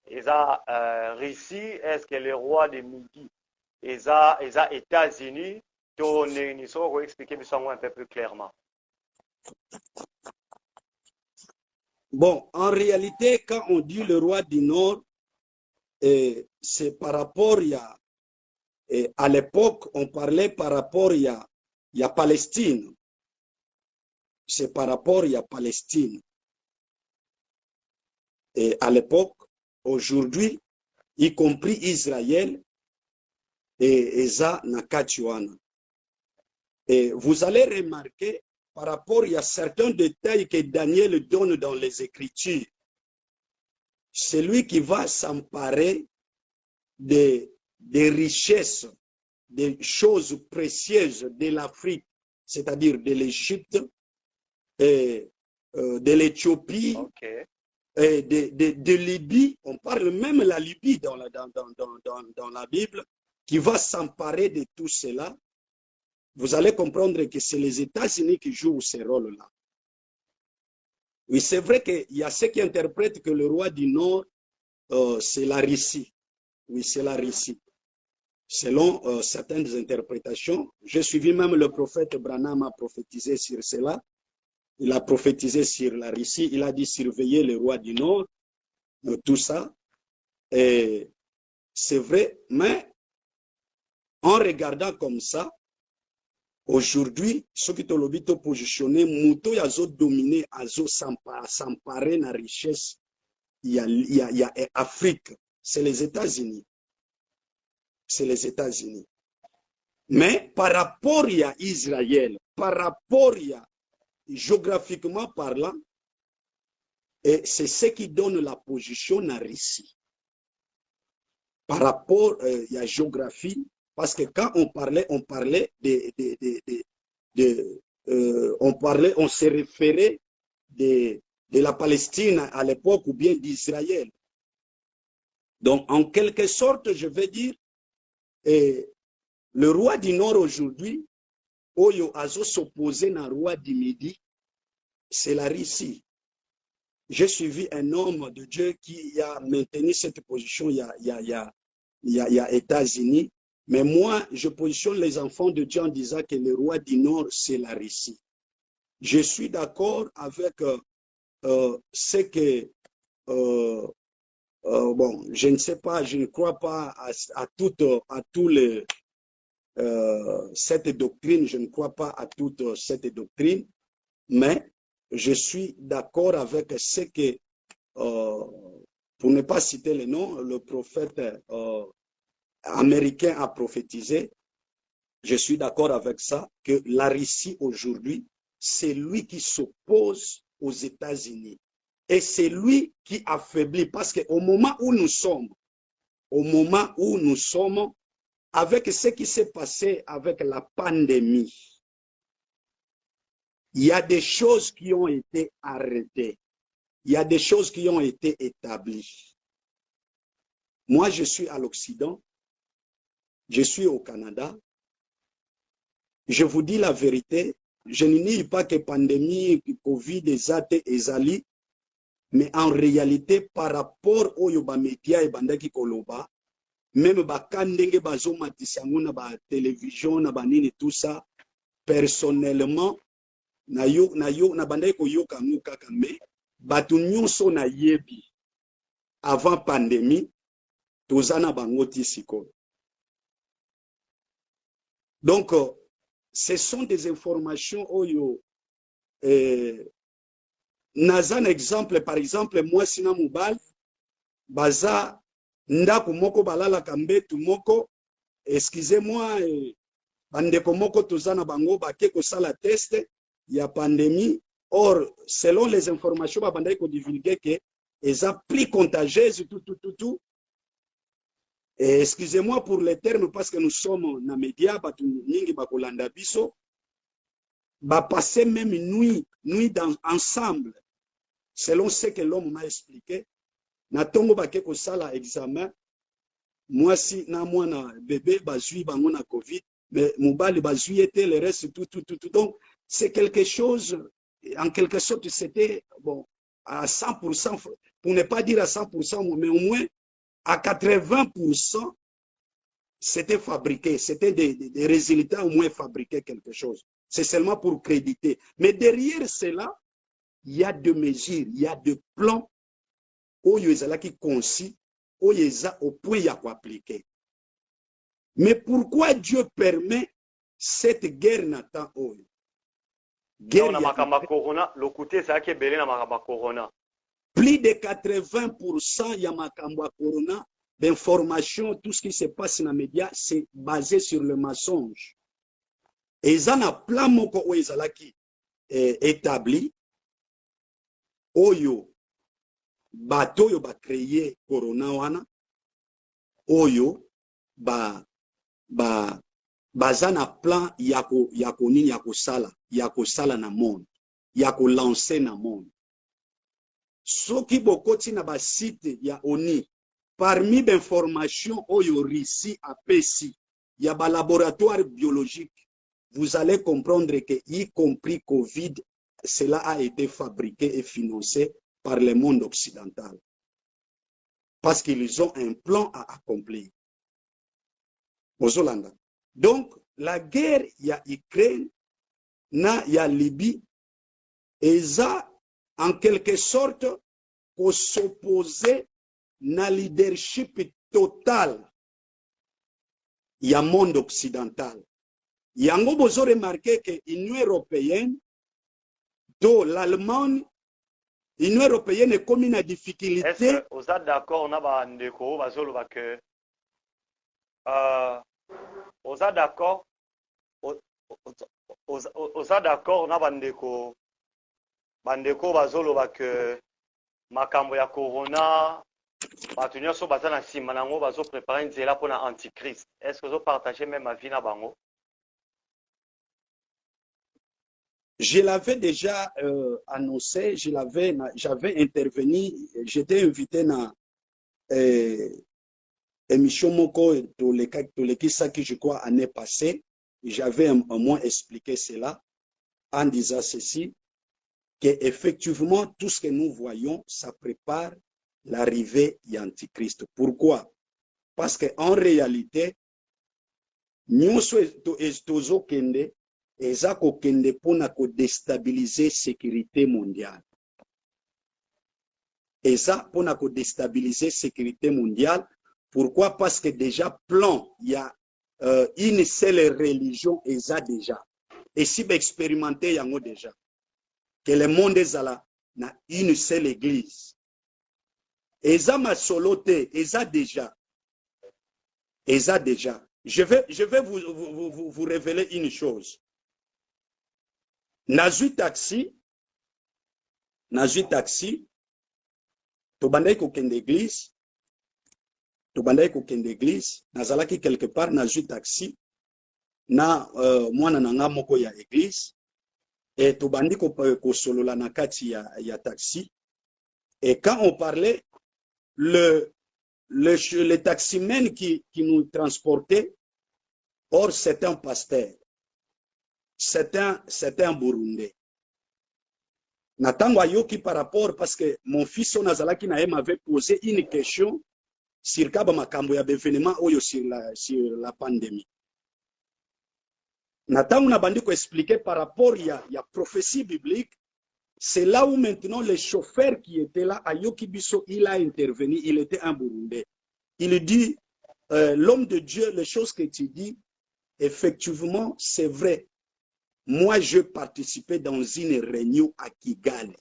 eza Russie, est-ce que le roi de Midi les États-Unis, il faut expliquer un peu plus clairement. Bon, en réalité, quand on dit le roi du Nord, c'est par rapport à l'époque, on parlait par rapport il y a Palestine. C'est par rapport il y a Palestine. Et à l'époque, aujourd'hui, y compris Israël, et Eza Nakatuana. Et vous allez remarquer, par rapport, il y a certains détails que Daniel donne dans les Écritures. C'est lui qui va s'emparer des richesses, des choses précieuses de l'Afrique, c'est-à-dire de l'Égypte, de l'Éthiopie, okay, et de Libye. On parle même de la Libye dans la Bible, qui va s'emparer de tout cela. Vous allez comprendre que c'est les États-Unis qui jouent ce rôle-là. Oui, c'est vrai qu'il y a ceux qui interprètent que le roi du Nord, c'est la Russie. Oui, c'est la Russie. Selon certaines interprétations, j'ai suivi même le prophète Branham a prophétisé sur cela. Il a prophétisé sur la Russie. Il a dit surveiller le roi du Nord, tout ça. Et c'est vrai, mais en regardant comme ça, aujourd'hui, ceux qui ont positionné, Mouto yazo dominé, azo s'emparer na richesse, il y a Afrique, c'est les États-Unis. C'est les États-Unis. Mais par rapport à Israël, par rapport à géographiquement parlant, et c'est ce qui donne la position à Russie. Par rapport à la géographie, parce que quand on parlait on se référait de la Palestine à l'époque ou bien d'Israël. Donc, en quelque sorte, je vais dire, le roi du Nord aujourd'hui, Oyo Azo s'opposé au roi du Midi, c'est la Russie. J'ai suivi un homme de Dieu qui a maintenu cette position, il y a États-Unis. Mais moi, je positionne les enfants de Dieu en disant que le roi du Nord, c'est la Russie. Je suis d'accord avec ce que, bon, je ne sais pas, je ne crois pas à tous les, cette doctrine, je ne crois pas à toute cette doctrine, mais je suis d'accord avec ce que, pour ne pas citer le nom, le prophète américain a prophétisé. Je suis d'accord avec ça, que la Russie aujourd'hui, c'est lui qui s'oppose aux États-Unis. Et c'est lui qui affaiblit, parce qu'au moment où nous sommes, avec ce qui s'est passé avec la pandémie, il y a des choses qui ont été arrêtées. Il y a des choses qui ont été établies. Moi, je suis à l'Occident. Je suis au Canada. Je vous dis la vérité. Je ne nie pas que pandémie, que Covid, ezate, ezali. Mais en réalité, par rapport aux médias et bandaki koloba, même bakandenge bazo matisango na ba télévision na banini tout ça, personnellement, na bandaki koyoka nguka kame, batu nyonso na yebi avant pandémie, tozana bangoti siko. Donc, ce sont des informations oyo nazan exemple, par exemple, moi sina mobile, baza ndako moko balala kambetu moko, excusez-moi, bandeko moko tozana bango bake kosala test ya pandémie. Or, selon les informations babandaki ko divulguer que eza plus contagieuse tout. Excusez-moi pour les termes parce que nous sommes dans les médias, batu mingi bakolanda biso, ba passer même nuit ensemble, selon ce que l'homme m'a expliqué. Na tongo bake ko sala examen, moi si na mwana bébé bazui bango na Covid, mais mobali bazui était le reste tout. Donc c'est quelque chose, en quelque sorte c'était bon à 100%, pour ne pas dire à 100%, mais au moins à 80%, c'était fabriqué. C'était des résultats au moins fabriqués quelque chose. C'est seulement pour créditer. Mais derrière cela, il y a des mesures, il y a des plans où il y a qui concis, où il y a au point il y a quoi appliquer. Mais pourquoi Dieu permet cette guerre Nathan Oyo? Guerre corona, le côté ça qui est belé na corona. Plus de 80% ya makambo corona, d'informations, tout ce qui se passe dans les médias, c'est basé sur le mensonge. Et ils ont un plan moko où ils ont établi, Oyo, bato yo ba créer corona wana, Oyo, baza na plan yako sala na monde, yako lancer na monde. Soki bokoti na ba site ya ONI, parmi l'information oyo risi a pesi, ya ba laboratoire biologique, vous allez comprendre que y compris Covid, cela a été fabriqué et financé par le monde occidental. Parce qu'ils ont un plan à accomplir. Donc, la guerre, il y a Ukraine, il y a Libye, et ça, en quelque sorte, pour s'opposer à leadership total, il y a monde occidental. Il y a un besoin de remarquer que l'Union européenne, dont l'Allemagne, l'Union européenne est comme une difficulté. Est-ce que vous êtes d'accord, on a un déco, que vous êtes d'accord, vous êtes d'accord, on a bandeko bazoloba que makambo ya corona bato nyonso baza na nsima nango bazo préparer nzela mpona antichrist. Est-ce que vous partagez même avis na bango? Je l'avais déjà annoncé, j'avais intervenu, j'étais invité dans émission Moko to le Kisaki, je crois, année passée. J'avais au moins expliqué cela en disant ceci, qu'effectivement, tout ce que nous voyons, ça prépare l'arrivée de l'Antichrist. Pourquoi? Parce qu'en réalité, nous sommes kende eza kokende pona ko déstabiliser sécurité mondiale. Et ça, pona ko déstabiliser sécurité mondiale. Pourquoi? Parce que déjà, plan, il y a une seule religion, et ça déjà. Et si vous expérimentez, il y a déjà. Que le monde est là, na une seule église. Et ça m'a soloté, et ça déjà. Et ça déjà. Je vais vous révéler une chose. Nazui taxi, tobandai kokende église, nazalaki quelque part nazui taxi, na mwana nanga moko ya église, et tobandi ko solola na kati ya taxi, et quand on parlait, le taximen qui nous transportait, or c'est un pasteur. C'est un Burundais. Natango ayoki par rapport, parce que mon fils Onazalaki m'avait posé une question sur Kaba Makambo ya événement sur la pandémie. Natango Nabandi ko expliquer par rapport il y a prophétie biblique. C'est là où maintenant le chauffeur qui était là, Ayoki Biso, il a intervenu, il était un Burundais. Il dit, l'homme de Dieu, les choses que tu dis, effectivement, c'est vrai. Moi, je participais dans une réunion à Kigali.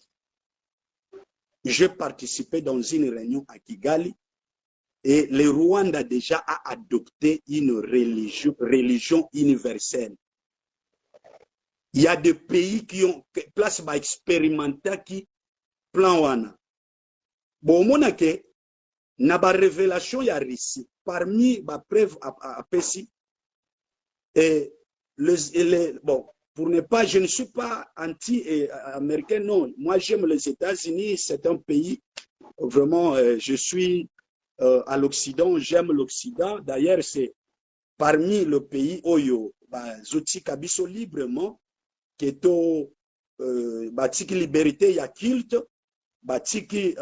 Et le Rwanda déjà a adopté une religion universelle. Il y a des pays qui ont place à expérimenter qui plan wana. Bon, mon que na ba révélation ya Russie parmi ba preuve à Pessi et bon. Pour ne pas, je ne suis pas anti-américain, non. Moi, j'aime les États-Unis, c'est un pays, vraiment, je suis à l'Occident, j'aime l'Occident. D'ailleurs, c'est parmi le pays où Zoti Kabiso librement, qui est au liberté, il y a culte, batiki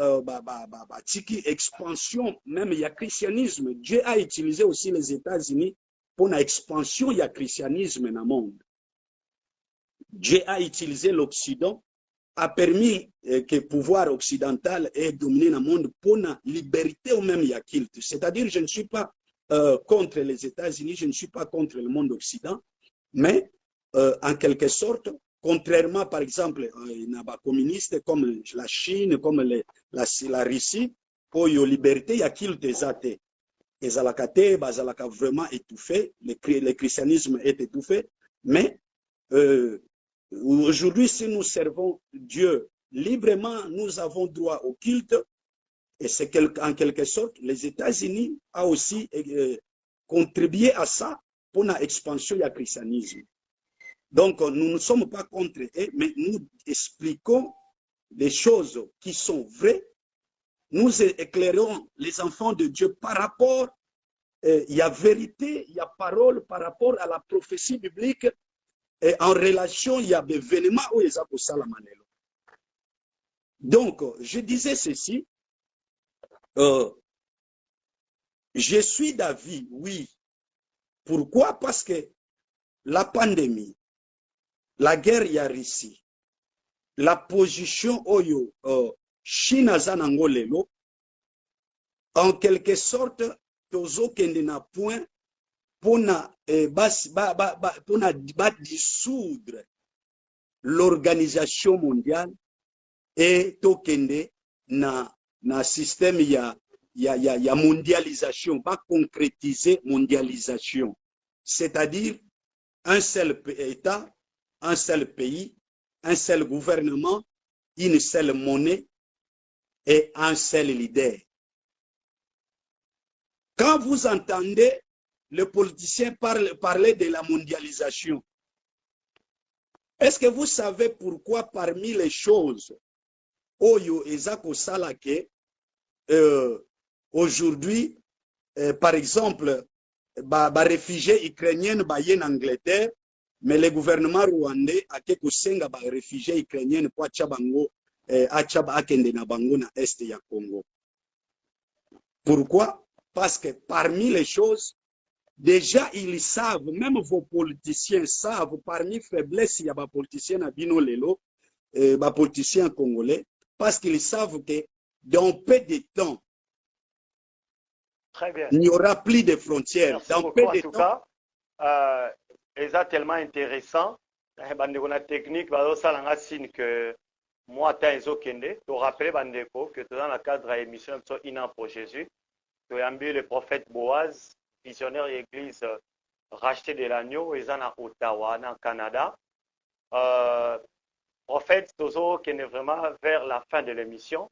expansion même il y a christianisme. Dieu a utilisé aussi les États-Unis pour l'expansion il y a christianisme dans le monde. Dieu a utilisé l'Occident, a permis que le pouvoir occidental ait dominé le monde pour la liberté ou même il y a culte. C'est-à-dire, je ne suis pas contre les États-Unis, je ne suis pas contre le monde occident, mais en quelque sorte, contrairement par exemple à les communistes comme la Chine, comme la Russie, pour la liberté, il y a culte des athées. Les alakate, bazalaka vraiment étouffé, le christianisme est étouffé, mais aujourd'hui, si nous servons Dieu librement, nous avons droit au culte. Et c'est en quelque sorte, les États-Unis ont aussi contribué à ça pour l'expansion du christianisme. Donc, nous ne sommes pas contre eux, mais nous expliquons les choses qui sont vraies. Nous éclairons les enfants de Dieu par rapport, il y a vérité, il y a parole par rapport à la prophétie biblique. Et en relation, il y a des événements où ils ont ça la manelo. Donc, je disais ceci. Je suis d'avis, oui. Pourquoi? Parce que la pandémie, la guerre y a Russie, la position oyo Chine zanangolelo, en quelque sorte, tozo kende na point pour dissoudre l'organisation mondiale et tokende na système ya mondialisation, pas concrétiser mondialisation, c'est-à-dire un seul État, un seul pays, un seul gouvernement, une seule monnaie et un seul leader. Quand vous entendez le politicien parler de la mondialisation, est-ce que vous savez pourquoi parmi les choses, Oyo Ezako Salake, aujourd'hui, par exemple, les réfugiés ukrainiens en Angleterre, mais le gouvernement rwandais a quelques 5 réfugiés ukrainiens pour Tchabango, Akende na Bango na Est ya Congo. Pourquoi? Parce que parmi les choses, déjà ils savent, même vos politiciens savent, parmi faiblesses, il y a des politiciens à Bino Lelo, des politiciens congolais, parce qu'ils savent que dans peu de temps, il n'y aura plus de frontières. Merci dans beaucoup, peu en de tout temps. cas, c'est tellement intéressant. La technique, ça signe que moi, tu rappelles, Bandeko, que dans le cadre de l'émission Inan pour Jésus, tu as le prophète Boaz, visionnaire de l'église racheté de l'agneau, ils sont à Ottawa, en Canada. Prophète, Tozo, qui est vraiment vers la fin de l'émission.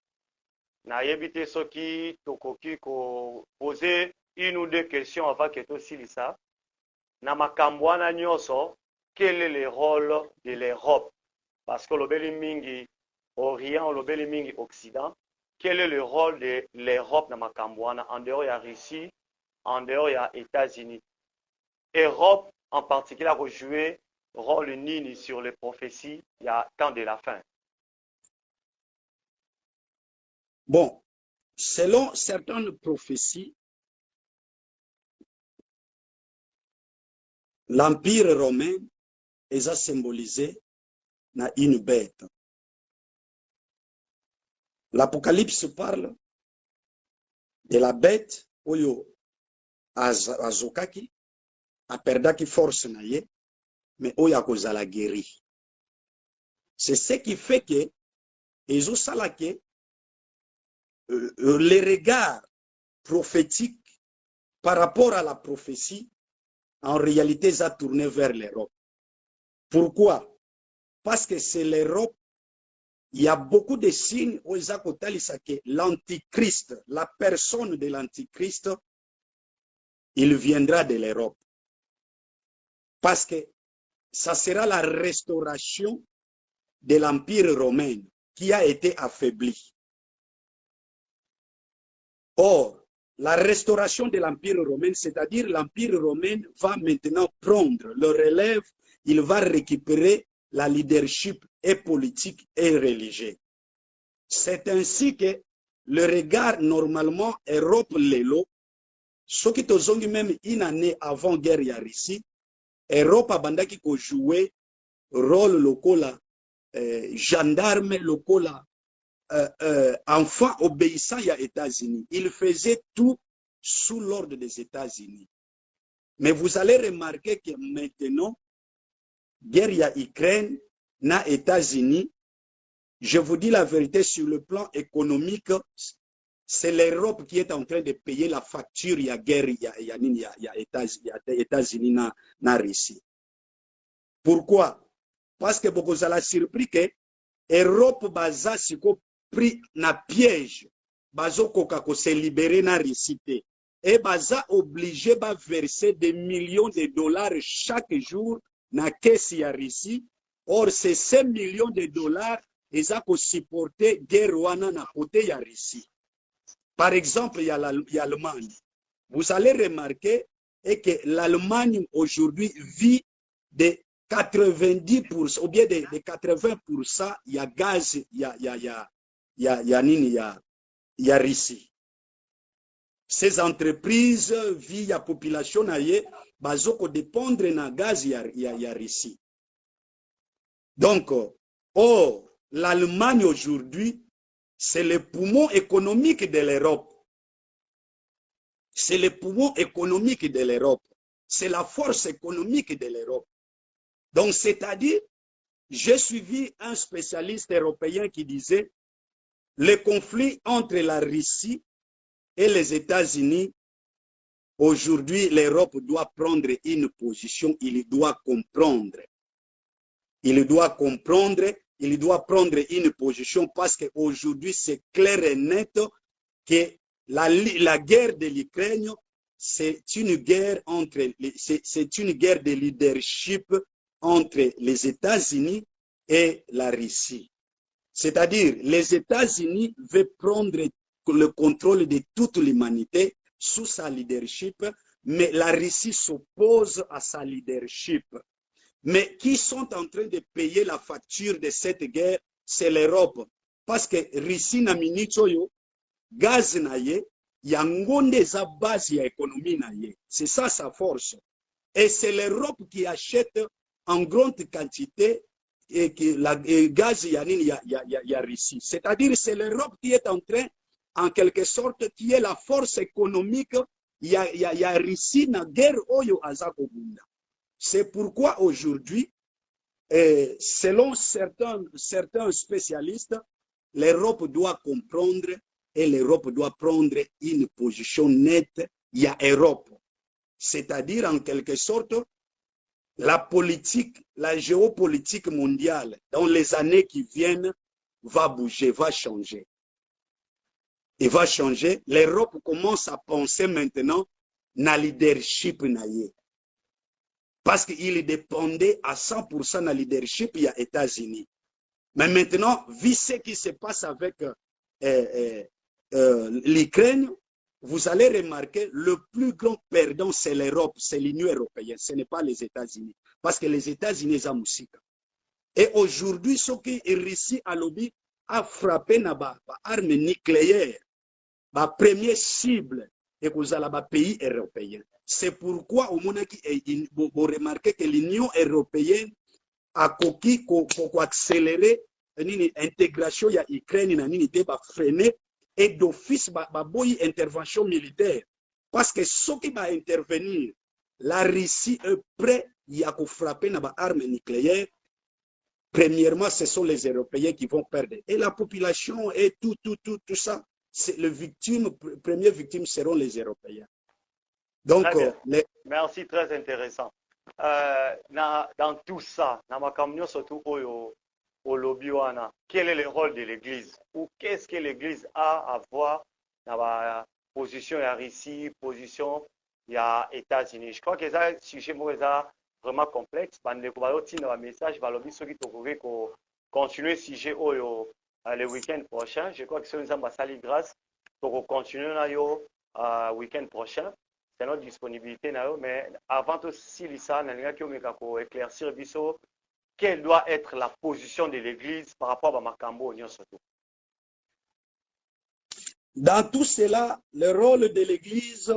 Na yebite soki tokoki ko poser une ou deux questions avant que to silisa. Na makambo wana nyonso, quel est le rôle de l'Europe? Parce que l'obeli mingi Orient, l'obeli mingi Occident. Quel est le rôle de l'Europe na makambo wana en dehors ya Russie, en dehors ya États-Unis? Europe en particulier a joué rôle nini sur les prophéties il y a temps de la fin. Bon, selon certaines prophéties, l'Empire romain est symbolisé dans une bête. L'Apocalypse parle de la bête, oyo azokaki, a perdaki force na ye, mais oyo akozala guéri. C'est ce qui fait que ezo salake les regards prophétiques par rapport à la prophétie, en réalité, ça tourné vers l'Europe. Pourquoi? Parce que c'est l'Europe, il y a beaucoup de signes où l'antichrist, la personne de l'antichrist, il viendra de l'Europe. Parce que ça sera la restauration de l'Empire romain qui a été affaibli. Or, la restauration de l'Empire romain, c'est-à-dire l'Empire romain va maintenant prendre le relève, il va récupérer la leadership et politique et religieux. C'est ainsi que le regard normalement Europe lelo, ce qui tozongi même une année avant guerre ya Russie, Europe a bandaki ko jouer rôle lokola gendarme lokola enfant obéissant à États-Unis. Il faisait tout sous l'ordre des États-Unis. Mais vous allez remarquer que maintenant, guerre ya Ukraine, na États-Unis, je vous dis la vérité, sur le plan économique, c'est l'Europe qui est en train de payer la facture, il y a guerre, il y a États-Unis, na Russie. Pourquoi? Parce que beaucoup de surpris que l'Europe baza siko pris na piège, bazo koka ko se libérer na Russie. Et baza obligé de verser des millions de dollars chaque jour na caisse ya Russie. Or, ces 5 millions de dollars, ils ont supporté guerre wana na côté ya Russie. Par exemple, il y a l'Allemagne. Vous allez remarquer que l'Allemagne aujourd'hui vit de 90% ou bien de 80%, il y a gaz, il y a Russie. Ces entreprises vivent la population naie, bazoko dépendre na gaz il y a Russie. Donc, l'Allemagne aujourd'hui, c'est le poumon économique de l'Europe. C'est le poumon économique de l'Europe. C'est la force économique de l'Europe. Donc, c'est-à-dire, j'ai suivi un spécialiste européen qui disait le conflit entre la Russie et les États-Unis, aujourd'hui, l'Europe doit prendre une position, il doit comprendre. Il doit comprendre, il doit prendre une position parce qu'aujourd'hui, c'est clair et net que la guerre de l'Ukraine, c'est une guerre c'est une guerre de leadership entre les États-Unis et la Russie. C'est-à-dire, les États-Unis veulent prendre le contrôle de toute l'humanité sous sa leadership, mais la Russie s'oppose à sa leadership. Mais qui sont en train de payer la facture de cette guerre, c'est l'Europe. Parce que Russie n'a minitoyo, gaz naye, yangonde za base ya économie naye. C'est ça sa force. Et c'est l'Europe qui achète en grande quantité et que gaz ya Russie. C'est-à-dire c'est l'Europe qui est en train, en quelque sorte, qui est la force économique ya Russie na guerre oyo azako bunda. C'est pourquoi aujourd'hui, selon certains spécialistes, l'Europe doit comprendre et l'Europe doit prendre une position nette. Il y a Europe. C'est-à-dire, en quelque sorte, la politique, la géopolitique mondiale, dans les années qui viennent, va bouger, va changer. Et va changer. L'Europe commence à penser maintenant na leadership naïe. Parce qu'il dépendait à 100% de la leadership des États-Unis. Mais maintenant, vu ce qui se passe avec l'Ukraine, vous allez remarquer le plus grand perdant, c'est l'Europe, c'est l'Union européenne, ce n'est pas les États-Unis. Parce que les États-Unis ont musique. Et aujourd'hui, ce qui est réussi à lobby a frappé par arme nucléaire, la première cible, et vous avez les pays européens. C'est pourquoi au moment vous remarquez que l'Union européenne a coquille pour accélérer l'intégration de l'Ukraine, va freiner et d'office va une intervention militaire. Parce que ceux qui vont intervenir, la Russie est prête à frapper dans l'arme nucléaire. Premièrement, ce sont les Européens qui vont perdre. Et la population et tout ça, les premières victimes seront les Européens. Donc, merci, très intéressant. Dans tout ça, surtout au lobby, quel est le rôle de l'Église? Ou qu'est-ce que l'Église a à voir dans la position de la Russie, position des États-Unis? Je crois que c'est un sujet vraiment complexe. Le message va lobby ceux qui peuvent continuer le sujet le week-end prochain. Je crois que c'est une salle grâce pour continuer le week-end prochain. C'est notre disponibilité, mais avant tout, si Lisa n'a pas éclaircir quelle doit être la position de l'Église par rapport à Makambo surtout. Dans tout cela, le rôle de l'Église,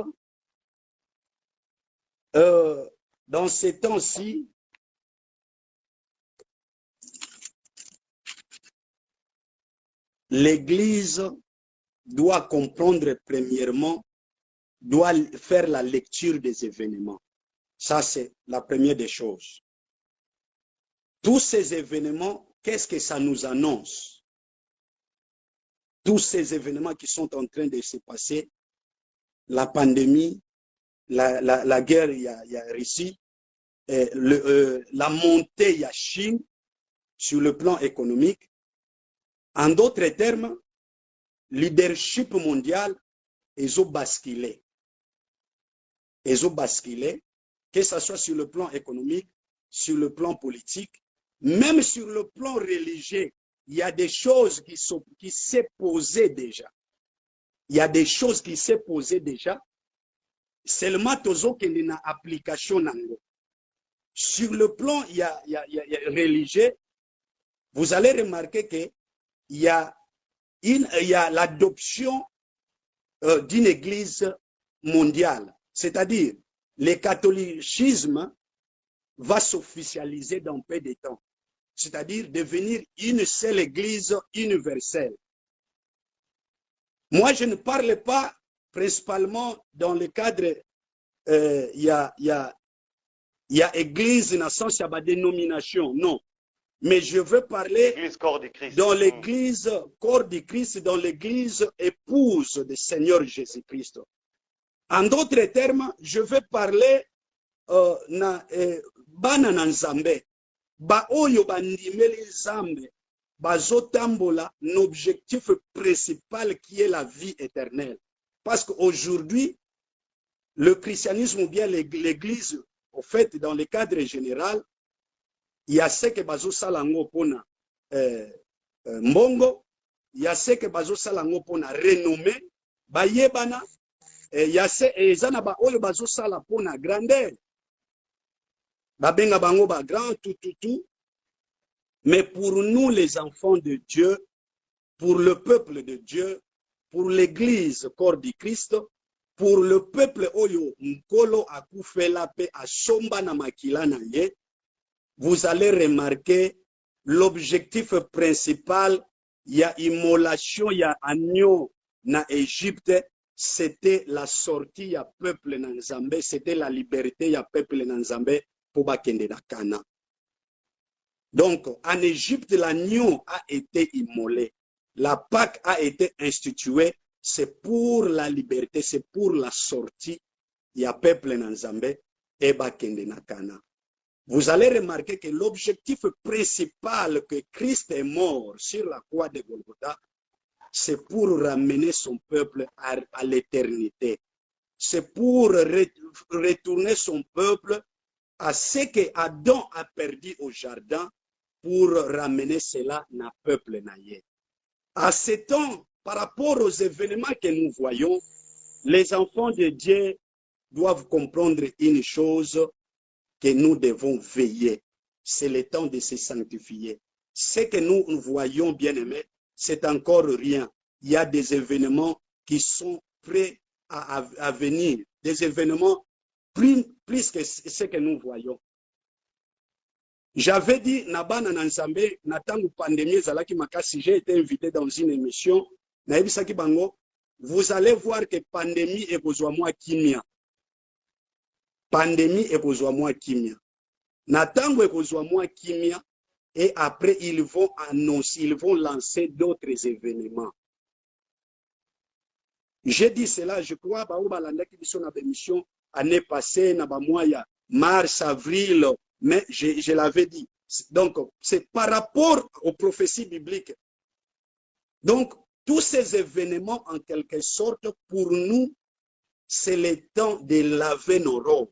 dans ces temps-ci, l'Église doit comprendre premièrement, doit faire la lecture des événements. Ça, c'est la première des choses. Tous ces événements, qu'est-ce que ça nous annonce? Tous ces événements qui sont en train de se passer, la pandémie, la guerre, il y a Russie, la montée, il y a Chine sur le plan économique. En d'autres termes, leadership mondial, ils ont basculé. Ils ont basculé, que ce soit sur le plan économique, sur le plan politique, même sur le plan religieux. Il y a des choses qui s'est posées déjà. Il y a des choses qui s'est posées déjà. Seulement, tozo qu'il y a une application. Sur le plan il y a religieux, vous allez remarquer qu'il y a l'adoption d'une église mondiale. C'est-à-dire, le catholicisme va s'officialiser dans peu de temps. C'est-à-dire devenir une seule église universelle. Moi, je ne parle pas principalement dans le cadre, il y a église, dans le sens, il y a ma dénomination, non. Mais je veux parler dans l'église corps du Christ, dans l'église épouse du Seigneur Jésus-Christ. En d'autres termes, je veux parler bana na nzambe ba oyo bandimeli nzambe bazotambola l'objectif principal qui est la vie éternelle. Parce qu'aujourd'hui, le christianisme ou bien l'église, au fait, dans le cadre général, il y a ce que bazo salango pona mbongo, il y a ce que bazo salango pona renommée, bayebana, il y a ce ezana ba oyo bazo sala pona grandeur. Babenga bango ba grand tout. Mais pour nous les enfants de Dieu, pour le peuple de Dieu, pour l'église corps du Christ, pour le peuple oyo nkolo akufela pe asomba na makila na ye, vous allez remarquer l'objectif principal, il y a immolation, il y a agneau na Égypte, c'était la sortie, il y a peuple na Nzambe, c'était la liberté, il y a peuple na Nzambe pour bakende na Kana. Donc, en Égypte, l'agneau a été immolé. La Pâque a été instituée, c'est pour la liberté, c'est pour la sortie, il y a peuple na Nzambe et bakende na Kana. Vous allez remarquer que l'objectif principal que Christ est mort sur la croix de Golgotha, c'est pour ramener son peuple à l'éternité. C'est pour retourner son peuple à ce que Adam a perdu au jardin, pour ramener cela dans le peuple naïe. À ce temps, par rapport aux événements que nous voyons, les enfants de Dieu doivent comprendre une chose, que nous devons veiller. C'est le temps de se sanctifier. Ce que nous voyons, bien aimés, c'est encore rien. Il y a des événements qui sont prêts à venir. Des événements plus que ce que nous voyons. J'avais dit, Nabana Nanzambe, Natangu Pandémie, Zalaki Makasi, j'ai été invité dans une émission, Naibisaki Bango, vous allez voir que pandémie est besoin moi kimia. Pandémie est besoin moi kimia. Natangu est besoin moi kimia, et après ils vont annoncer, ils vont lancer d'autres événements. J'ai dit cela, je crois, Baoubalanda qui sont dans l'émission, année passée, Nabamoya, mars, avril, mais je l'avais dit. Donc, c'est par rapport aux prophéties bibliques. Donc, tous ces événements, en quelque sorte, pour nous, c'est le temps de laver nos robes.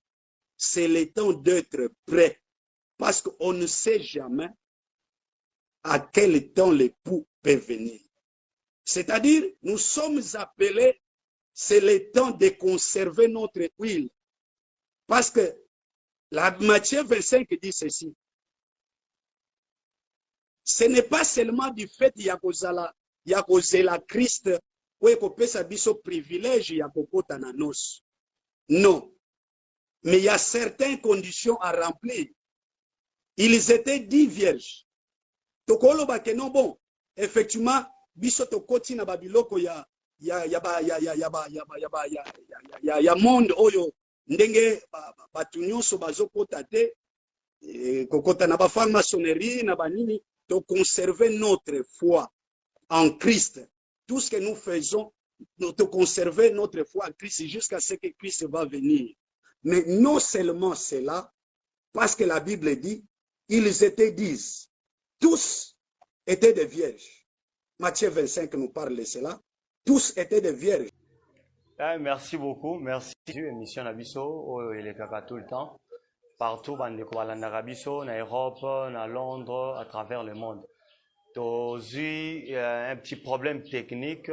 C'est le temps d'être prêt. Parce qu'on ne sait jamais à quel temps l'époux peut venir. C'est-à-dire, nous sommes appelés, c'est le temps de conserver notre huile. Parce que la Matthieu 25 dit ceci. Ce n'est pas seulement du fait qu'il y a causé la Christ oyo ekopesa biso privilège ya kokota na noce. Non. Mais il y a certaines conditions à remplir. Ils étaient 10 vierges. Tokoloba ke non bon. Effectivement, biso tokoti na babiloko ya monde oyo ndenge batu nyonso bazokota te kokota na ba franc-maçonnerie na banini, to conserver notre foi en Christ. Tout ce que nous faisons, nous te conserver notre foi en Christ jusqu'à ce que Christ va venir. Mais non seulement cela, parce que la Bible dit, ils étaient 10. Tous étaient des vierges. Matthieu 25 nous parle de cela. Tous étaient des vierges. Merci beaucoup. Merci. Émission Nabiso, il est caca tout le temps. Partout, en Arabiso, en Europe, en Londres, à travers le monde. Donc, un petit problème technique.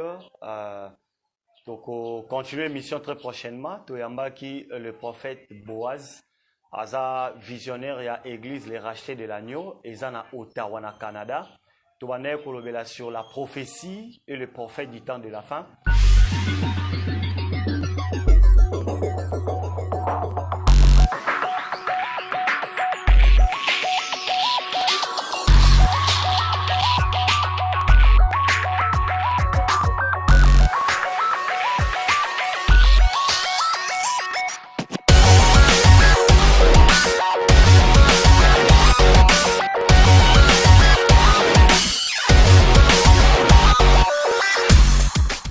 Donc, continuer l'émission très prochainement. Le prophète Boaz, Aza visionnaire et à église les rachetés de l'agneau, et à Ottawa, Canada. Tout sur la prophétie et le prophète du temps de la fin.